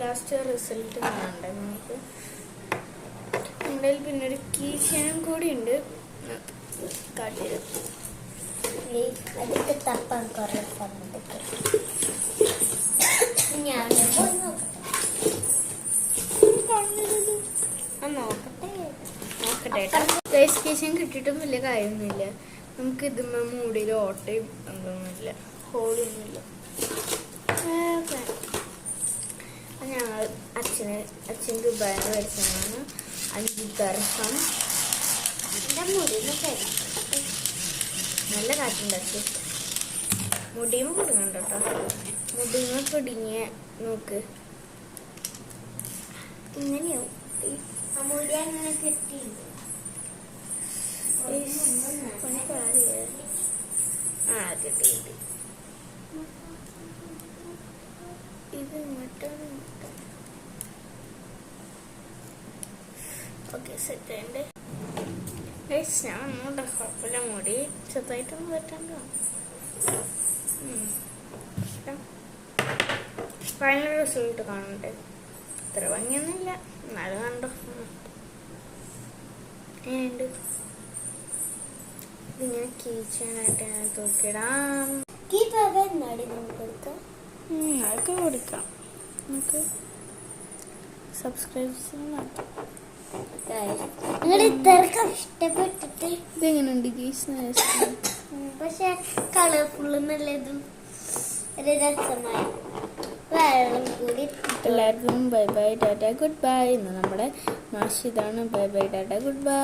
Last result കാണണ്ടേ നമുക്ക്. എന്തായാലും പിന്നെ ഒരു കീ ചെയിനും കൂടി ഉണ്ട്. അതൊക്കെ തപ്പാൻ കുറേ സമയത്തൊക്കെ ഞാൻ പോയി നോക്കട്ടെ. കീ ചെയിൻ കിട്ടിയിട്ടും വലിയ കാര്യമൊന്നുമില്ല. നമുക്ക് ഇതുമ്മ മൂടിയിൽ ഓട്ടയും എന്തൊന്നുമില്ല, ഹോളൊന്നുമില്ല. ഞങ്ങൾ അച്ഛൻ ദുബായിന്ന് മേടിച്ചതാണ് 5 ദർഹം. എൻ്റെ മുടിയിൽ നല്ല കാറ്റുണ്ട്. അച്ഛൻ മുടിയും കുടുങ്ങണ്ട കേട്ടോ. മുടിമ പിടിങ്ങിയ നോക്ക് ഇങ്ങനെയാവും. ആ മുടി അങ്ങനെ കിട്ടിയില്ല. കിട്ടി. ഇത് ഇങ്ങോട്ടാണ്. ഓക്കെ, സെറ്റ് ആയിട്ട് ഞാൻ ഒന്നുകൂടെ കുഴപ്പമില്ല. മുടി ചെറുതായിട്ടൊന്നും പറ്റാണ്ടോ. ഫൈനൽ റിസൾട്ട് കാണണ്ടേ. ഇത്ര ഭംഗിയൊന്നുമില്ല, എന്നാലും കണ്ടോ എങ്ങനെയുണ്ട്. ഇതിങ്ങനെ കീ ചെയിനായിട്ട് ഞാൻ തൂക്കിടാം. അതൊക്കെ കൊടുക്കാം. നമുക്ക് സബ്സ്ക്രൈബ് ചെയ്യാം. ഇഷ്ടപ്പെട്ടിട്ട് ഇതെങ്ങനെയുണ്ട് ഗീസ്? പക്ഷെ കളർഫുൾ നല്ലതും ഒരു രസമായി. വെള്ളം കൂടി. എല്ലാവർക്കും bye bye Tata good bye. ഇന്ന് നമ്മുടെ മാഷ് ഇതാണ്. Bye bye Tata good bye.